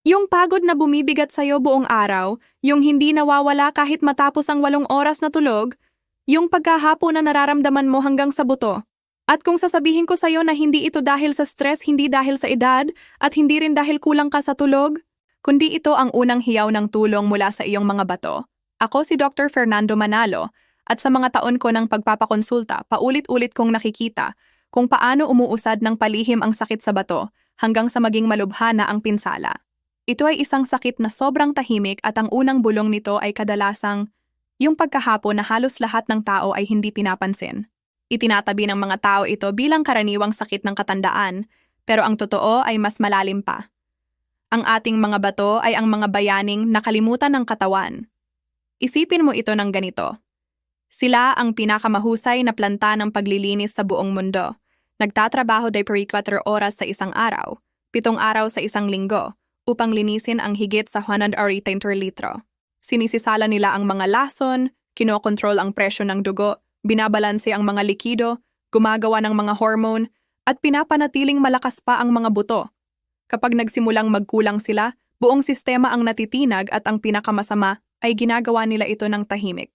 Yung pagod na bumibigat sa'yo buong araw, yung hindi nawawala kahit matapos ang 8 oras na tulog, yung pagkahapon na nararamdaman mo hanggang sa buto. At kung sasabihin ko sa'yo na hindi ito dahil sa stress, hindi dahil sa edad, at hindi rin dahil kulang ka sa tulog, kundi ito ang unang hiyaw ng tulong mula sa iyong mga bato. Ako si Dr. Fernando Manalo, at sa mga taon ko ng pagpapakonsulta, paulit-ulit kong nakikita kung paano umuusad ng palihim ang sakit sa bato hanggang sa maging malubha na ang pinsala. Ito ay isang sakit na sobrang tahimik at ang unang bulong nito ay kadalasang yung pagkahapon na halos lahat ng tao ay hindi pinapansin. Itinatabi ng mga tao ito bilang karaniwang sakit ng katandaan, pero ang totoo ay mas malalim pa. Ang ating mga bato ay ang mga bayaning nakalimutan ng katawan. Isipin mo ito ng ganito. Sila ang pinakamahusay na planta ng paglilinis sa buong mundo. Nagtatrabaho 24 oras sa isang araw, 7 araw sa isang linggo, upang linisin ang higit sa 180 litro. Sinisisala nila ang mga lason, kinokontrol ang presyo ng dugo, binabalanse ang mga likido, gumagawa ng mga hormone, at pinapanatiling malakas pa ang mga buto. Kapag nagsimulang magkulang sila, buong sistema ang natitinag at ang pinakamasama ay ginagawa nila ito ng tahimik.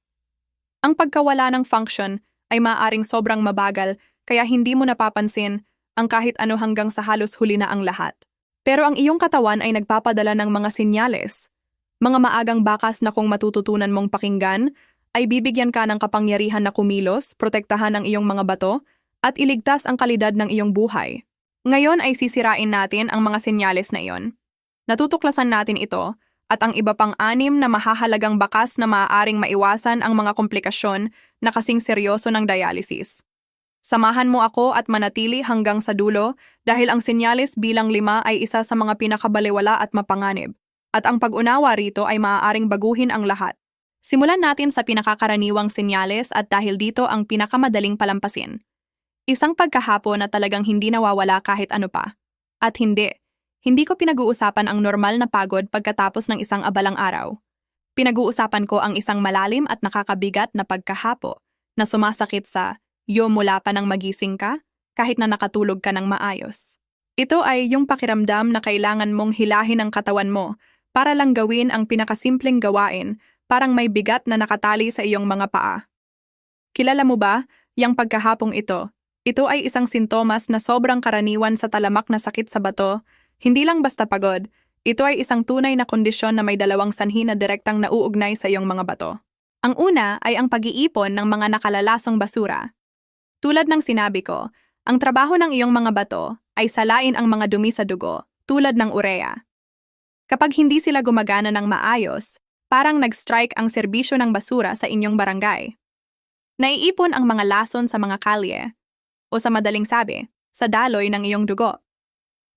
Ang pagkawala ng function ay maaaring sobrang mabagal kaya hindi mo napapansin ang kahit ano hanggang sa halos huli na ang lahat. Pero ang iyong katawan ay nagpapadala ng mga senyales. Mga maagang bakas na kung matututunan mong pakinggan, ay bibigyan ka ng kapangyarihan na kumilos, protektahan ang iyong mga bato, at iligtas ang kalidad ng iyong buhay. Ngayon ay sisirain natin ang mga senyales na iyon. Natutuklasan natin ito, at ang iba pang 6 na mahahalagang bakas na maaaring maiwasan ang mga komplikasyon na kasing seryoso ng dialysis. Samahan mo ako at manatili hanggang sa dulo dahil ang senyales bilang 5 ay isa sa mga pinakabalewala at mapanganib. At ang pag-unawa rito ay maaaring baguhin ang lahat. Simulan natin sa pinakakaraniwang senyales at dahil dito ang pinakamadaling palampasin. Isang pagkahapon na talagang hindi nawawala kahit ano pa. At hindi ko pinag-uusapan ang normal na pagod pagkatapos ng isang abalang araw. Pinag-uusapan ko ang isang malalim at nakakabigat na pagkahapo na sumasakit sa mula pa nang magising ka, kahit na nakatulog ka ng maayos. Ito ay yung pakiramdam na kailangan mong hilahin ang katawan mo para lang gawin ang pinakasimpleng gawain, parang may bigat na nakatali sa iyong mga paa. Kilala mo ba, yung pagkahapong ito? Ito ay isang sintomas na sobrang karaniwan sa talamak na sakit sa bato, hindi lang basta pagod, ito ay isang tunay na kondisyon na may dalawang sanhi na direktang nauugnay sa iyong mga bato. Ang una ay ang pag-iipon ng mga nakalalasong basura. Tulad ng sinabi ko, ang trabaho ng iyong mga bato ay salain ang mga dumi sa dugo, tulad ng urea. Kapag hindi sila gumagana ng maayos, parang nag-strike ang serbisyo ng basura sa inyong barangay. Naiipon ang mga lason sa mga kalye, o sa madaling sabi, sa daloy ng iyong dugo.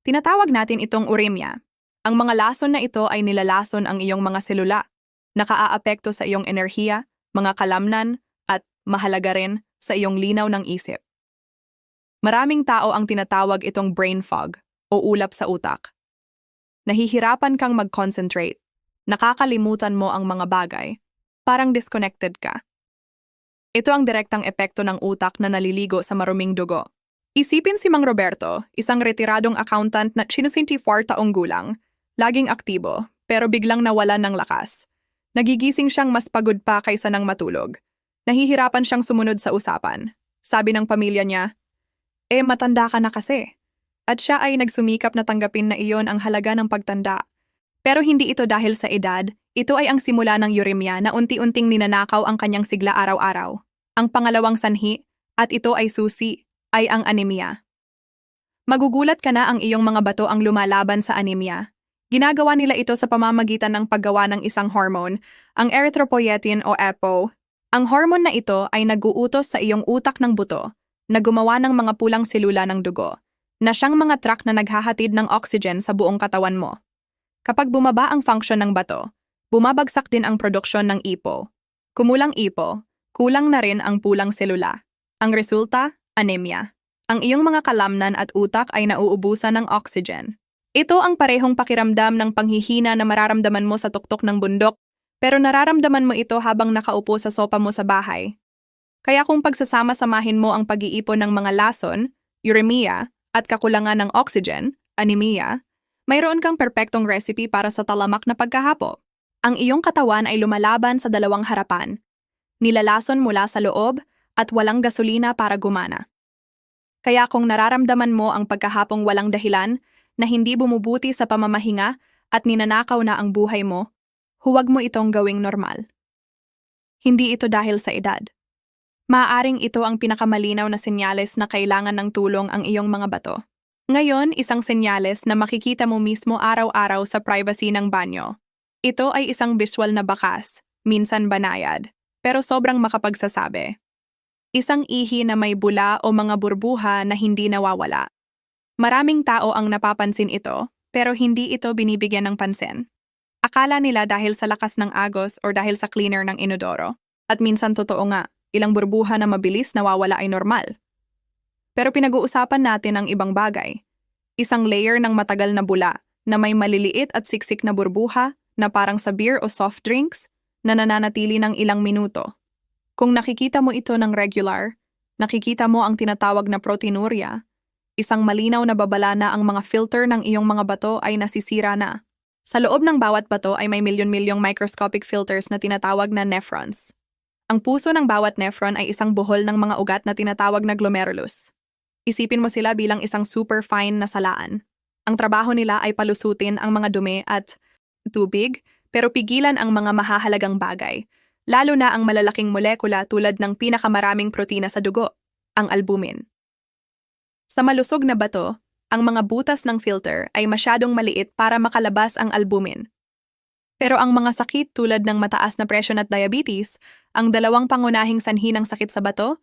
Tinatawag natin itong uremia. Ang mga lason na ito ay nilalason ang iyong mga selula, nakaaapekto sa iyong enerhiya, mga kalamnan, at mahalaga rin sa iyong linaw ng isip. Maraming tao ang tinatawag itong brain fog o ulap sa utak. Nahihirapan kang mag-concentrate, nakakalimutan mo ang mga bagay, parang disconnected ka. Ito ang direktang epekto ng utak na naliligo sa maruming dugo. Isipin si Mang Roberto, isang retiradong accountant na 54 taong gulang, laging aktibo, pero biglang nawalan ng lakas. Nagigising siyang mas pagod pa kaysa nang matulog. Nahihirapan siyang sumunod sa usapan. Sabi ng pamilya niya, matanda ka na kasi. At siya ay nagsumikap na tanggapin na iyon ang halaga ng pagtanda. Pero hindi ito dahil sa edad, ito ay ang simula ng uremia na unti-unting ninanakaw ang kanyang sigla araw-araw. Ang pangalawang sanhi, at ito ay susi, ay ang anemia. Magugulat ka na ang iyong mga bato ang lumalaban sa anemia. Ginagawa nila ito sa pamamagitan ng paggawa ng isang hormone, ang erythropoietin o EPO. Ang hormone na ito ay nag-uutos sa iyong utak ng buto na gumawa ng mga pulang selula ng dugo, na siyang mga truck na naghahatid ng oxygen sa buong katawan mo. Kapag bumaba ang function ng bato, bumabagsak din ang produksyon ng EPO. Kumulang EPO, kulang na rin ang pulang selula. Ang resulta, anemia. Ang iyong mga kalamnan at utak ay nauubusan ng oxygen. Ito ang parehong pakiramdam ng panghihina na mararamdaman mo sa tuktok ng bundok, pero nararamdaman mo ito habang nakaupo sa sopa mo sa bahay. Kaya kung pagsasama-samahin mo ang pag-iipon ng mga lason, uremia, at kakulangan ng oxygen, anemia, Mayroon kang perpektong recipe para sa talamak na pagkahapo. Ang iyong katawan ay lumalaban sa dalawang harapan. Nilalason mula sa loob at walang gasolina para gumana. Kaya kung nararamdaman mo ang pagkahapong walang dahilan na hindi bumubuti sa pamamahinga at ninanakaw na ang buhay mo, huwag mo itong gawing normal. Hindi ito dahil sa edad. Maaaring ito ang pinakamalinaw na senyales na kailangan ng tulong ang iyong mga bato. Ngayon, isang senyales na makikita mo mismo araw-araw sa privacy ng banyo. Ito ay isang visual na bakas, minsan banayad, pero sobrang makapagsasabi. Isang ihi na may bula o mga burbuha na hindi nawawala. Maraming tao ang napapansin ito, pero hindi ito binibigyan ng pansin. Akala nila dahil sa lakas ng agos o dahil sa cleaner ng inodoro. At minsan totoo nga, ilang burbuha na mabilis nawawala ay normal. Pero pinag-uusapan natin ang ibang bagay. Isang layer ng matagal na bula na may maliliit at siksik na burbuha na parang sa beer o soft drinks na nananatili ng ilang minuto. Kung nakikita mo ito ng regular, nakikita mo ang tinatawag na proteinuria, isang malinaw na babala na ang mga filter ng iyong mga bato ay nasisira na. Sa loob ng bawat bato ay may milyon-milyong microscopic filters na tinatawag na nephrons. Ang puso ng bawat nephron ay isang buhol ng mga ugat na tinatawag na glomerulus. Isipin mo sila bilang isang super fine na salaan. Ang trabaho nila ay palusutin ang mga dumi at tubig, pero pigilan ang mga mahahalagang bagay, lalo na ang malalaking molekula tulad ng pinakamaraming protina sa dugo, ang albumin. Sa malusog na bato, ang mga butas ng filter ay masyadong maliit para makalabas ang albumin. Pero ang mga sakit tulad ng mataas na presyon at diabetes, ang dalawang pangunahing sanhi ng sakit sa bato,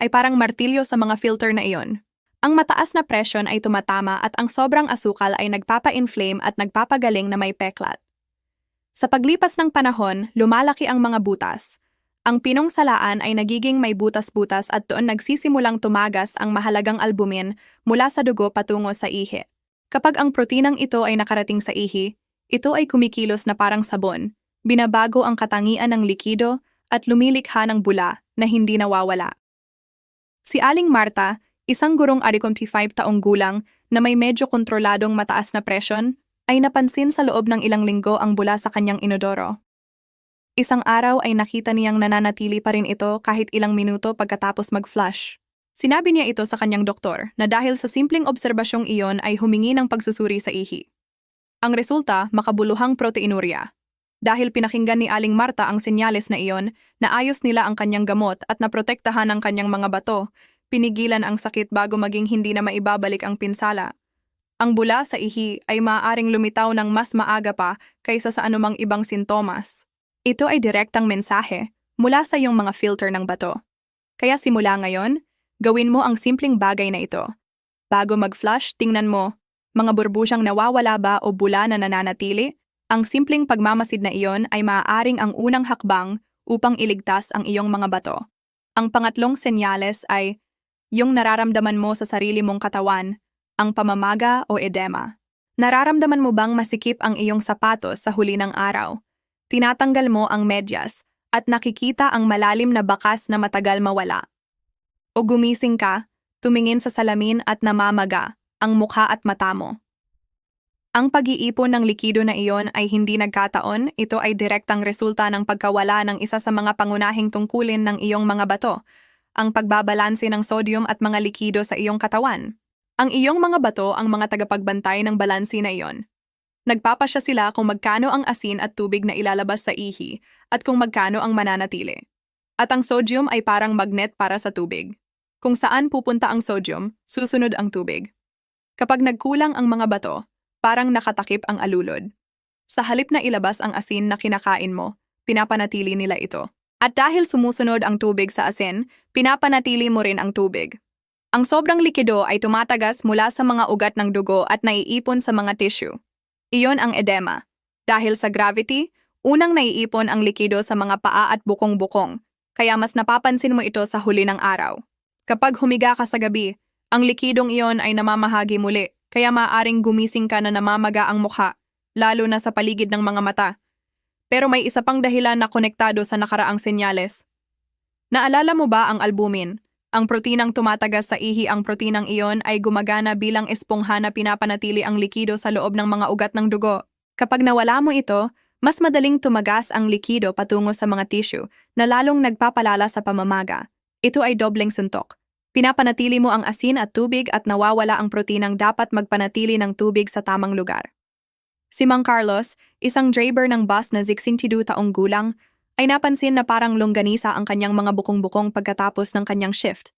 ay parang martilyo sa mga filter na iyon. Ang mataas na presyon ay tumatama at ang sobrang asukal ay nagpapa-inflame at nagpapagaling na may peklat. Sa paglipas ng panahon, lumalaki ang mga butas. Ang pinong salaan ay nagiging may butas-butas at doon nagsisimulang tumagas ang mahalagang albumin mula sa dugo patungo sa ihi. Kapag ang proteinang ito ay nakarating sa ihi, ito ay kumikilos na parang sabon, binabago ang katangian ng likido at lumilikha ng bula na hindi nawawala. Si Aling Marta, isang gurong 25 taong gulang na may medyo kontroladong mataas na presyon, ay napansin sa loob ng ilang linggo ang bula sa kanyang inodoro. Isang araw ay nakita niyang nananatili pa rin ito kahit ilang minuto pagkatapos mag-flush. Sinabi niya ito sa kanyang doktor na dahil sa simpleng obserbasyong iyon ay humingi ng pagsusuri sa ihi. Ang resulta, makabuluhang proteinuria. Dahil pinakinggan ni Aling Marta ang senyales na iyon, naayos nila ang kanyang gamot at naprotektahan ang kanyang mga bato, pinigilan ang sakit bago maging hindi na maibabalik ang pinsala. Ang bula sa ihi ay maaaring lumitaw ng mas maaga pa kaysa sa anumang ibang sintomas. Ito ay direktang mensahe mula sa iyong mga filter ng bato. Kaya simula ngayon, gawin mo ang simpleng bagay na ito. Bago mag-flush, tingnan mo, mga burbusyang nawawala ba o bula na nananatili? Ang simpleng pagmamasid na iyon ay maaaring ang unang hakbang upang iligtas ang iyong mga bato. Ang pangatlong senyales ay yung nararamdaman mo sa sarili mong katawan, ang pamamaga o edema. Nararamdaman mo bang masikip ang iyong sapatos sa huli ng araw? Tinatanggal mo ang medyas at nakikita ang malalim na bakas na matagal mawala. O gumising ka, tumingin sa salamin at namamaga ang mukha at mata mo. Ang pag-iipon ng likido na iyon ay hindi nagkataon, ito ay direktang resulta ng pagkawala ng isa sa mga pangunahing tungkulin ng iyong mga bato, ang pagbabalanse ng sodium at mga likido sa iyong katawan. Ang iyong mga bato ang mga tagapagbantay ng balansi na iyon. Nagpapasya sila kung magkano ang asin at tubig na ilalabas sa ihi at kung magkano ang mananatili. At ang sodium ay parang magnet para sa tubig. Kung saan pupunta ang sodium, susunod ang tubig. Kapag nagkulang ang mga bato, parang nakatakip ang alulod. Sa halip na ilabas ang asin na kinakain mo, pinapanatili nila ito. At dahil sumusunod ang tubig sa asin, pinapanatili mo rin ang tubig. Ang sobrang likido ay tumatagas mula sa mga ugat ng dugo at naiipon sa mga tissue. Iyon ang edema. Dahil sa gravity, unang naiipon ang likido sa mga paa at bukong-bukong, kaya mas napapansin mo ito sa huli ng araw. Kapag humiga ka sa gabi, ang likidong iyon ay namamahagi muli, kaya maaaring gumising ka na namamaga ang mukha, lalo na sa paligid ng mga mata. Pero may isa pang dahilan na konektado sa nakaraang senyales. Naalala mo ba ang albumin, Ang proteinang tumatagas sa ihi, ang proteinang iyon ay gumagana bilang espongha na pinapanatili ang likido sa loob ng mga ugat ng dugo. Kapag nawala mo ito, mas madaling tumagas ang likido patungo sa mga tissue na lalong nagpapalala sa pamamaga. Ito ay dobleng suntok. Pinapanatili mo ang asin at tubig at nawawala ang proteinang dapat magpanatili ng tubig sa tamang lugar. Si Mang Carlos, isang driver ng bus na 62 taong gulang, ay napansin na parang longganisa ang kanyang mga bukong-bukong pagkatapos ng kanyang shift.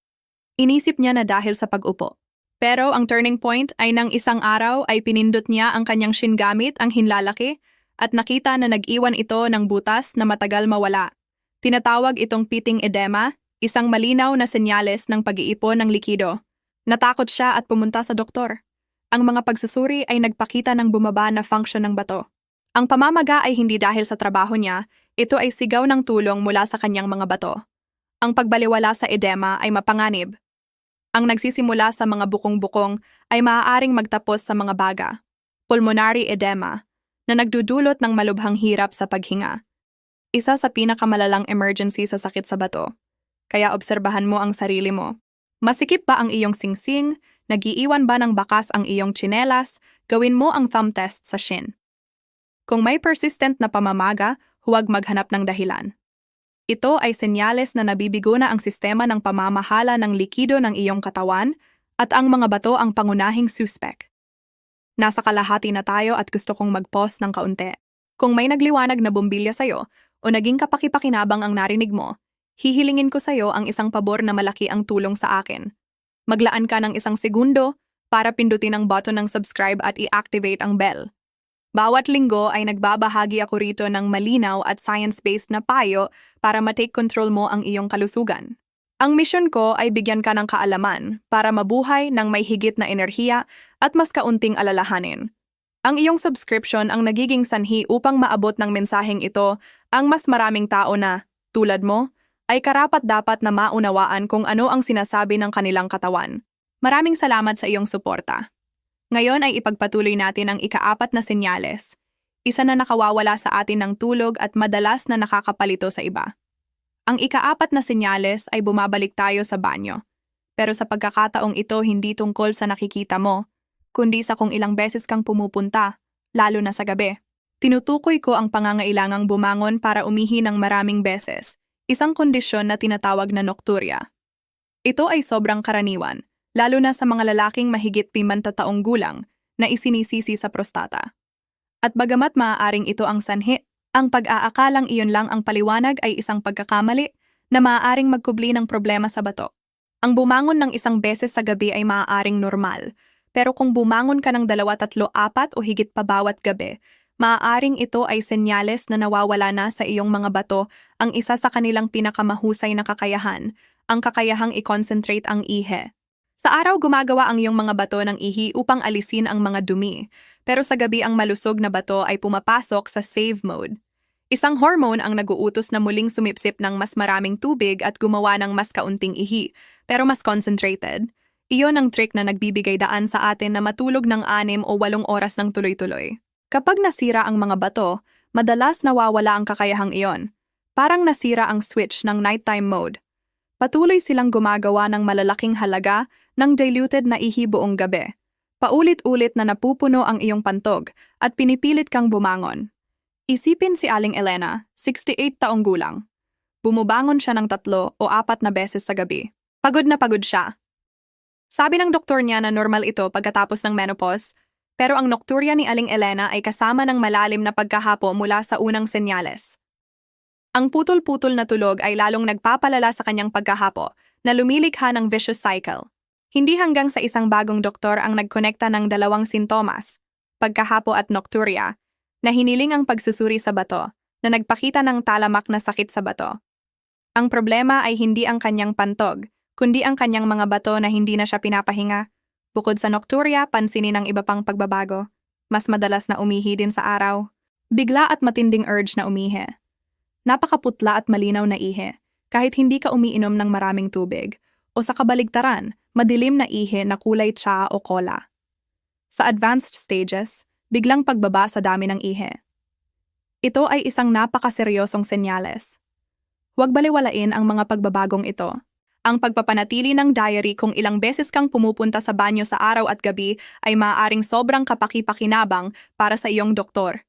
Inisip niya na dahil sa pag-upo. Pero ang turning point ay nang isang araw ay pinindot niya ang kanyang shin gamit ang hinlalaki at nakita na nag-iwan ito ng butas na matagal mawala. Tinatawag itong pitting edema, isang malinaw na senyales ng pag-iipon ng likido. Natakot siya at pumunta sa doktor. Ang mga pagsusuri ay nagpakita ng bumaba na function ng bato. Ang pamamaga ay hindi dahil sa trabaho niya, ito ay sigaw ng tulong mula sa kanyang mga bato. Ang pagbaliwala sa edema ay mapanganib. Ang nagsisimula sa mga bukong-bukong ay maaaring magtapos sa mga baga, pulmonary edema, na nagdudulot ng malubhang hirap sa paghinga. Isa sa pinakamalalang emergency sa sakit sa bato. Kaya obserbahan mo ang sarili mo. Masikip ba ang iyong singsing? Nagiiwan ba ng bakas ang iyong tsinelas? Gawin mo ang thumb test sa shin. Kung may persistent na pamamaga, huwag maghanap ng dahilan. Ito ay senyales na nabibigo na ang sistema ng pamamahala ng likido ng iyong katawan at ang mga bato ang pangunahing suspect. Nasa kalahati na tayo at gusto kong mag-pause ng kaunti. Kung may nagliwanag na bumbilya sa'yo o naging kapakipakinabang ang narinig mo, hihilingin ko sa'yo ang isang pabor na malaki ang tulong sa akin. Maglaan ka ng 1 segundo para pindutin ang button ng subscribe at i-activate ang bell. Bawat linggo ay nagbabahagi ako rito ng malinaw at science-based na payo para ma-take control mo ang iyong kalusugan. Ang misyon ko ay bigyan ka ng kaalaman para mabuhay ng may higit na enerhiya at mas kaunting alalahanin. Ang iyong subscription ang nagiging sanhi upang maabot ng mensaheng ito ang mas maraming tao na, tulad mo, ay karapat-dapat na maunawaan kung ano ang sinasabi ng kanilang katawan. Maraming salamat sa iyong suporta. Ngayon ay ipagpatuloy natin ang ika-4 na senyales. Isa na nakawawala sa atin ng tulog at madalas na nakakapalito sa iba. Ang ika-4 na senyales ay bumabalik tayo sa banyo. Pero sa pagkakataong ito hindi tungkol sa nakikita mo, kundi sa kung ilang beses kang pumupunta, lalo na sa gabi. Tinutukoy ko ang pangangailangang bumangon para umihi ng maraming beses, isang kondisyon na tinatawag na nocturia. Ito ay sobrang karaniwan, lalo na sa mga lalaking mahigit 50 taong gulang na isinisisi sa prostata. At bagamat maaaring ito ang sanhi, ang pag-aakalang iyon lang ang paliwanag ay isang pagkakamali na maaaring magkubli ng problema sa bato. Ang bumangon ng 1 beses sa gabi ay maaaring normal, pero kung bumangon ka ng 2, 3, 4 o higit pa bawat gabi, maaaring ito ay senyales na nawawala na sa iyong mga bato ang isa sa kanilang pinakamahusay na kakayahan, ang kakayahang i-concentrate ang ihe. Sa araw gumagawa ang iyong mga bato ng ihi upang alisin ang mga dumi, pero sa gabi ang malusog na bato ay pumapasok sa save mode. Isang hormone ang nag-uutos na muling sumipsip ng mas maraming tubig at gumawa ng mas kaunting ihi, pero mas concentrated. Iyon ang trick na nagbibigay daan sa atin na matulog ng 6 o 8 oras ng tuloy-tuloy. Kapag nasira ang mga bato, madalas nawawala ang kakayahang iyon. Parang nasira ang switch ng nighttime mode. Patuloy silang gumagawa ng malalaking halaga ng diluted na ihi buong gabi. Paulit-ulit na napupuno ang iyong pantog at pinipilit kang bumangon. Isipin si Aling Elena, 68 taong gulang. Bumubangon siya ng 3 o 4 na beses sa gabi. Pagod na pagod siya. Sabi ng doktor niya na normal ito pagkatapos ng menopause, pero ang nocturia ni Aling Elena ay kasama ng malalim na pagkahapo mula sa unang senyales. Ang putol-putol na tulog ay lalong nagpapalala sa kanyang pagkahapo na lumilikha ng vicious cycle. Hindi hanggang sa isang bagong doktor ang nagkonekta ng 2 sintomas, pagkahapo at nocturia, na hiniling ang pagsusuri sa bato na nagpakita ng talamak na sakit sa bato. Ang problema ay hindi ang kanyang pantog, kundi ang kanyang mga bato na hindi na siya pinapahinga. Bukod sa nocturia, pansinin ang iba pang pagbabago. Mas madalas na umihi din sa araw. Bigla at matinding urge na umihi. Napakaputla at malinaw na ihe, kahit hindi ka umiinom ng maraming tubig, o sa kabaligtaran, madilim na ihe na kulay tsa o cola. Sa advanced stages, biglang pagbaba sa dami ng ihe. Ito ay isang napakaseryosong senyales. Huwag baliwalain ang mga pagbabagong ito. Ang pagpapanatili ng diary kung ilang beses kang pumupunta sa banyo sa araw at gabi ay maaaring sobrang kapaki-pakinabang para sa iyong doktor.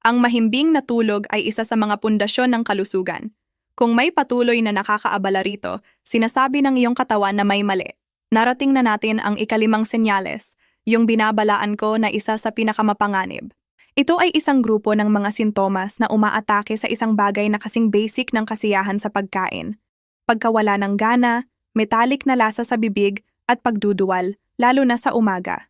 Ang mahimbing na tulog ay isa sa mga pundasyon ng kalusugan. Kung may patuloy na nakakaabala rito, sinasabi ng iyong katawan na may mali. Narating na natin ang ikalimang senyales, yung binabalaan ko na isa sa pinakamapanganib. Ito ay isang grupo ng mga sintomas na umaatake sa isang bagay na kasing basic ng kasiyahan sa pagkain. Pagkawala ng gana, metallic na lasa sa bibig, at pagduduwal, lalo na sa umaga.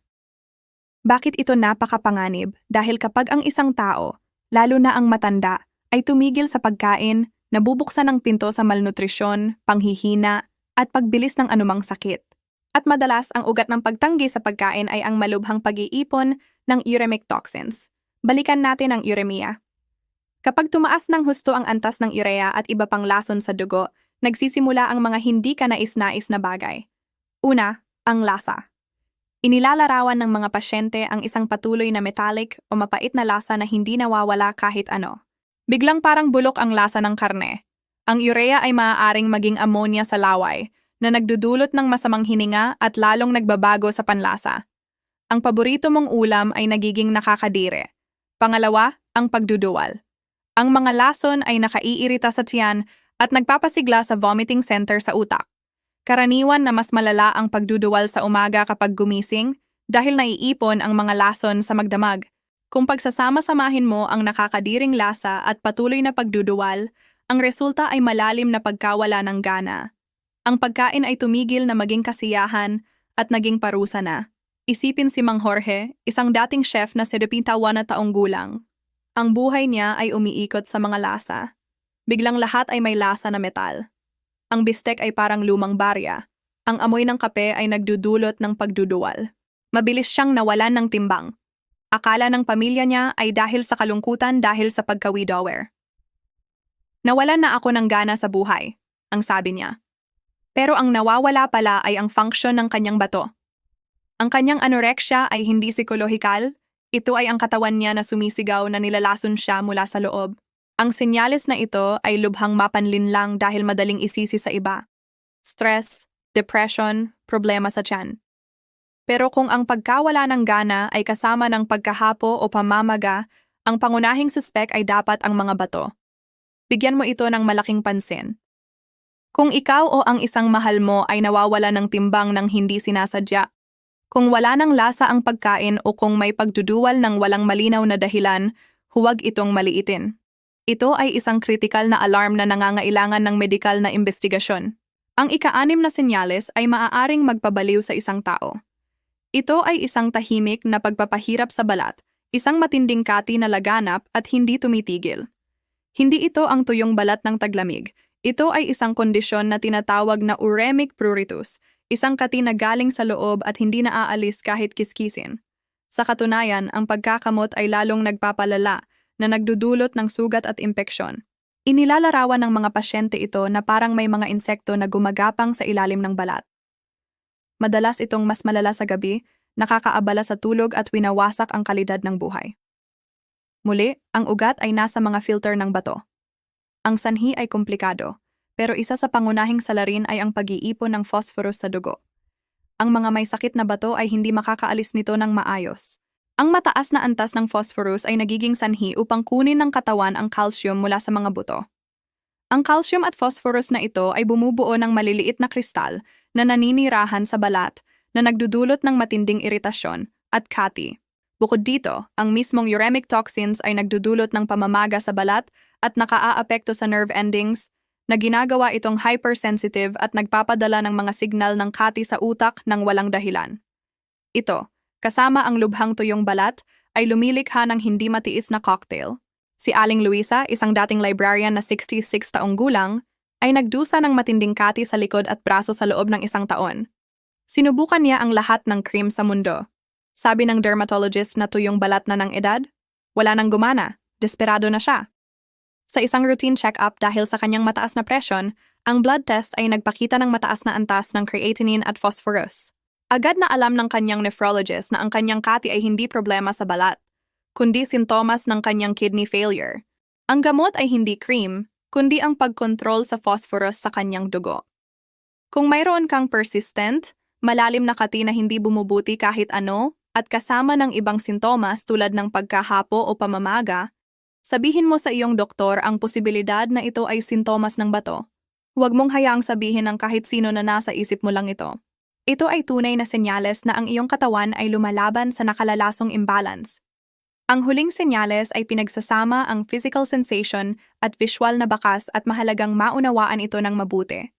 Bakit ito napakapanganib? Dahil kapag ang isang tao, lalo na ang matanda, ay tumigil sa pagkain, nabubuksan ang pinto sa malnutrisyon, panghihina, at pagbilis ng anumang sakit. At madalas ang ugat ng pagtanggi sa pagkain ay ang malubhang pag-iipon ng uremic toxins. Balikan natin ang uremia. Kapag tumaas ng husto ang antas ng urea at iba pang lason sa dugo, nagsisimula ang mga hindi kanais-nais na bagay. Una, ang lasa. Inilalarawan ng mga pasyente ang isang patuloy na metallic o mapait na lasa na hindi nawawala kahit ano. Biglang parang bulok ang lasa ng karne. Ang urea ay maaaring maging ammonia sa laway, na nagdudulot ng masamang hininga at lalong nagbabago sa panlasa. Ang paborito mong ulam ay nagiging nakakadire. Pangalawa, ang pagduduwal. Ang mga lason ay nakaiirita sa tiyan at nagpapasigla sa vomiting center sa utak. Karaniwan na mas malala ang pagduduwal sa umaga kapag gumising dahil naiipon ang mga lason sa magdamag. Kung pagsasama-samahin mo ang nakakadiring lasa at patuloy na pagduduwal, ang resulta ay malalim na pagkawala ng gana. Ang pagkain ay tumigil na maging kasiyahan at naging parusa na. Isipin si Mang Jorge, isang dating chef na 71 na taong gulang. Ang buhay niya ay umiikot sa mga lasa. Biglang lahat ay may lasa na metal. Ang bistek ay parang lumang barya. Ang amoy ng kape ay nagdudulot ng pagduduwal. Mabilis siyang nawalan ng timbang. Akala ng pamilya niya ay dahil sa kalungkutan dahil sa pagka-widower. Nawalan na ako ng gana sa buhay, ang sabi niya. Pero ang nawawala pala ay ang function ng kanyang bato. Ang kanyang anorexia ay hindi psikolohikal, ito ay ang katawan niya na sumisigaw na nilalason siya mula sa loob. Ang senyales na ito ay lubhang mapanlinlang dahil madaling isisi sa iba. Stress, depression, problema sa tiyan. Pero kung ang pagkawala ng gana ay kasama ng pagkahapo o pamamaga, ang pangunahing suspek ay dapat ang mga bato. Bigyan mo ito ng malaking pansin. Kung ikaw o ang isang mahal mo ay nawawala ng timbang ng hindi sinasadya, kung wala ng lasa ang pagkain o kung may pagduduwal ng walang malinaw na dahilan, huwag itong maliitin. Ito ay isang kritikal na alarm na nangangailangan ng medikal na investigasyon. Ang ika-6 na senyales ay maaaring magpabaliw sa isang tao. Ito ay isang tahimik na pagpapahirap sa balat, isang matinding kati na laganap at hindi tumitigil. Hindi ito ang tuyong balat ng taglamig. Ito ay isang kondisyon na tinatawag na uremic pruritus, isang kati na galing sa loob at hindi naaalis kahit kiskisin. Sa katunayan, ang pagkakamot ay lalong nagpapalala na nagdudulot ng sugat at impeksyon. Inilalarawan ng mga pasyente ito na parang may mga insekto na gumagapang sa ilalim ng balat. Madalas itong mas malala sa gabi, nakakaabala sa tulog at winawasak ang kalidad ng buhay. Muli, ang ugat ay nasa mga filter ng bato. Ang sanhi ay komplikado, pero isa sa pangunahing salarin ay ang pag-iipon ng phosphorus sa dugo. Ang mga may sakit na bato ay hindi makakaalis nito ng maayos. Ang mataas na antas ng phosphorus ay nagiging sanhi upang kunin ng katawan ang calcium mula sa mga buto. Ang calcium at phosphorus na ito ay bumubuo ng maliliit na kristal na naninirahan sa balat na nagdudulot ng matinding iritasyon at kati. Bukod dito, ang mismong uremic toxins ay nagdudulot ng pamamaga sa balat at nakaaapekto sa nerve endings na ginagawa itong hypersensitive at nagpapadala ng mga signal ng kati sa utak ng walang dahilan. Ito, kasama ang lubhang tuyong balat, ay lumilikha ng hindi matiis na cocktail. Si Aling Luisa, isang dating librarian na 66 taong gulang, ay nagdusa ng matinding kati sa likod at braso sa loob ng 1 taon. Sinubukan niya ang lahat ng cream sa mundo. Sabi ng dermatologist na tuyong balat na ng edad, wala nang gumana, desperado na siya. Sa isang routine check-up dahil sa kanyang mataas na presyon, ang blood test ay nagpakita ng mataas na antas ng creatinine at phosphorus. Agad na alam ng kanyang nephrologist na ang kanyang kati ay hindi problema sa balat, kundi sintomas ng kanyang kidney failure. Ang gamot ay hindi cream, kundi ang pagkontrol sa phosphorus sa kanyang dugo. Kung mayroon kang persistent, malalim na kati na hindi bumubuti kahit ano, at kasama ng ibang sintomas tulad ng pagkahapo o pamamaga, sabihin mo sa iyong doktor ang posibilidad na ito ay sintomas ng bato. Huwag mong hayaang sabihin ng kahit sino na nasa isip mo lang ito. Ito ay tunay na senyales na ang iyong katawan ay lumalaban sa nakalalasong imbalance. Ang huling senyales ay pinagsasama ang physical sensation at visual na bakas at mahalagang maunawaan ito ng mabuti.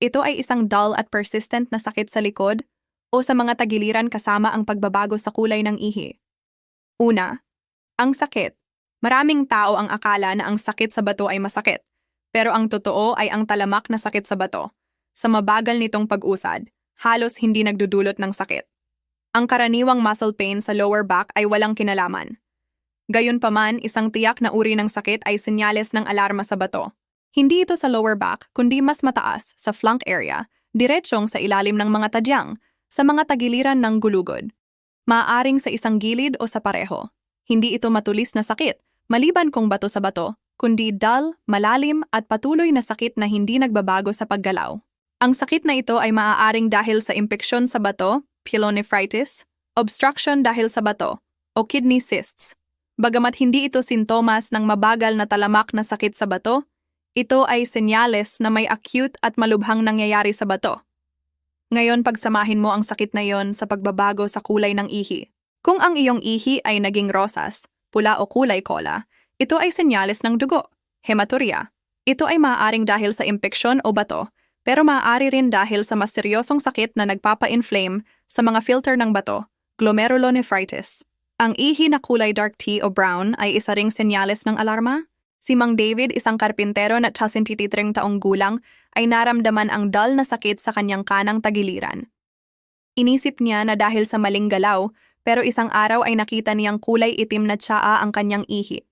Ito ay isang dull at persistent na sakit sa likod o sa mga tagiliran kasama ang pagbabago sa kulay ng ihi. Una, ang sakit. Maraming tao ang akala na ang sakit sa bato ay masakit, pero ang totoo ay ang talamak na sakit sa bato. Sa mabagal nitong pag-usad, halos hindi nagdudulot ng sakit. Ang karaniwang muscle pain sa lower back ay walang kinalaman. Gayunpaman, isang tiyak na uri ng sakit ay senyales ng alarma sa bato. Hindi ito sa lower back, kundi mas mataas, sa flank area, diretsyong sa ilalim ng mga tadyang, sa mga tagiliran ng gulugod. Maaaring sa isang gilid o sa pareho. Hindi ito matulis na sakit, maliban kung bato sa bato, kundi dull, malalim at patuloy na sakit na hindi nagbabago sa paggalaw. Ang sakit na ito ay maaaring dahil sa impeksyon sa bato, pyelonephritis, obstruction dahil sa bato, o kidney cysts. Bagamat hindi ito sintomas ng mabagal na talamak na sakit sa bato, ito ay senyales na may acute at malubhang nangyayari sa bato. Ngayon pagsamahin mo ang sakit na iyon sa pagbabago sa kulay ng ihi. Kung ang iyong ihi ay naging rosas, pula o kulay kola, ito ay senyales ng dugo, hematuria. Ito ay maaaring dahil sa impeksyon o bato, pero maaari rin dahil sa mas seryosong sakit na nagpapa-inflame sa mga filter ng bato, glomerulonephritis. Ang ihi na kulay dark tea o brown ay isa ring senyales ng alarma. Si Mang David, isang karpintero na 63 taong gulang, ay naramdaman ang dull na sakit sa kanyang kanang tagiliran. Inisip niya na dahil sa maling galaw, pero isang araw ay nakita niyang kulay itim na tsaa ang kanyang ihi.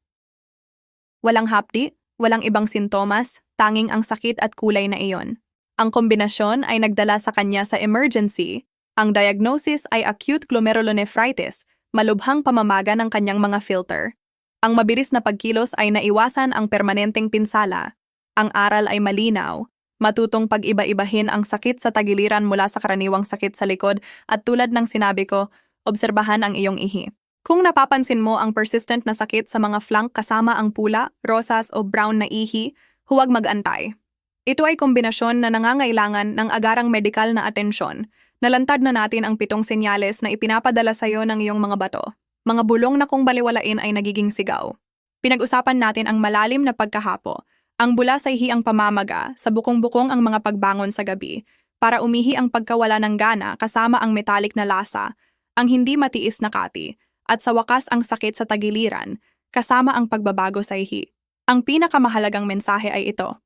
Walang hapdi, walang ibang sintomas, tanging ang sakit at kulay na iyon. Ang kombinasyon ay nagdala sa kanya sa emergency. Ang diagnosis ay acute glomerulonephritis, malubhang pamamaga ng kanyang mga filter. Ang mabilis na pagkilos ay naiwasan ang permanenteng pinsala. Ang aral ay malinaw. Matutong pag-iba-ibahin ang sakit sa tagiliran mula sa karaniwang sakit sa likod at tulad ng sinabi ko, obserbahan ang iyong ihi. Kung napapansin mo ang persistent na sakit sa mga flank kasama ang pula, rosas o brown na ihi, huwag mag-antay. Ito ay kombinasyon na nangangailangan ng agarang medikal na atensyon. Nalantad na natin ang 7 senyales na ipinapadala sa iyo ng iyong mga bato. Mga bulong na kung baliwalain ay nagiging sigaw. Pinag-usapan natin ang malalim na pagkahapo, ang bula sa ihi ang pamamaga, sa bukong-bukong ang mga pagbangon sa gabi, para umihi ang pagkawala ng gana kasama ang metallic na lasa, ang hindi matiis na kati, at sa wakas ang sakit sa tagiliran, kasama ang pagbabago sa ihi. Ang pinakamahalagang mensahe ay ito.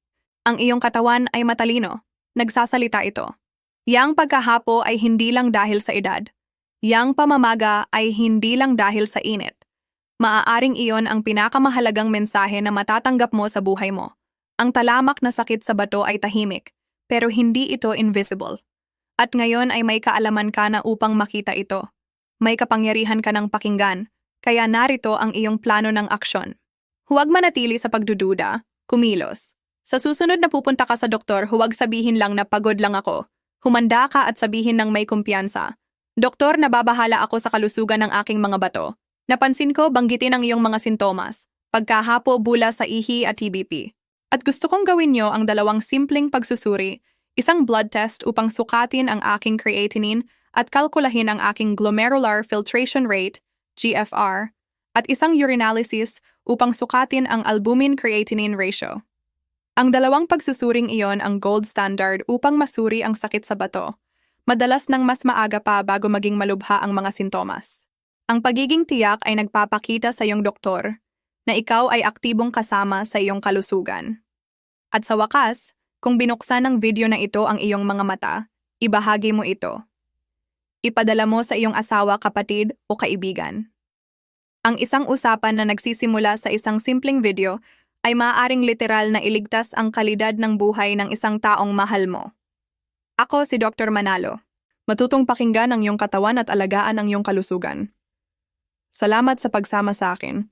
Ang iyong katawan ay matalino. Nagsasalita ito. Yang pagkahapo ay hindi lang dahil sa edad. Yang pamamaga ay hindi lang dahil sa init. Maaaring iyon ang pinakamahalagang mensahe na matatanggap mo sa buhay mo. Ang talamak na sakit sa bato ay tahimik, pero hindi ito invisible. At ngayon ay may kaalaman ka na upang makita ito. May kapangyarihan ka ng pakinggan, kaya narito ang iyong plano ng aksyon. Huwag manatili sa pagdududa, kumilos. Sa susunod na pupunta ka sa doktor, huwag sabihin lang na pagod lang ako. Humanda ka at sabihin ng may kumpiyansa. Doktor, nababahala ako sa kalusugan ng aking mga bato. Napansin ko, banggitin ang iyong mga sintomas. Pagkahapo, bula sa ihi at TBP. At gusto kong gawin niyo ang 2 simpleng pagsusuri, isang blood test upang sukatin ang aking creatinine at kalkulahin ang aking glomerular filtration rate, GFR, at isang urinalysis upang sukatin ang albumin-creatinine ratio. Ang 2 pagsusuring iyon ang gold standard upang masuri ang sakit sa bato. Madalas nang mas maaga pa bago maging malubha ang mga sintomas. Ang pagiging tiyak ay nagpapakita sa iyong doktor na ikaw ay aktibong kasama sa iyong kalusugan. At sa wakas, kung binuksan ng video na ito ang iyong mga mata, ibahagi mo ito. Ipadala mo sa iyong asawa, kapatid o kaibigan. Ang isang usapan na nagsisimula sa isang simpleng video ay maaaring literal na iligtas ang kalidad ng buhay ng isang taong mahal mo. Ako si Dr. Manalo. Matutong pakinggan ang iyong katawan at alagaan ang iyong kalusugan. Salamat sa pagsama sa akin.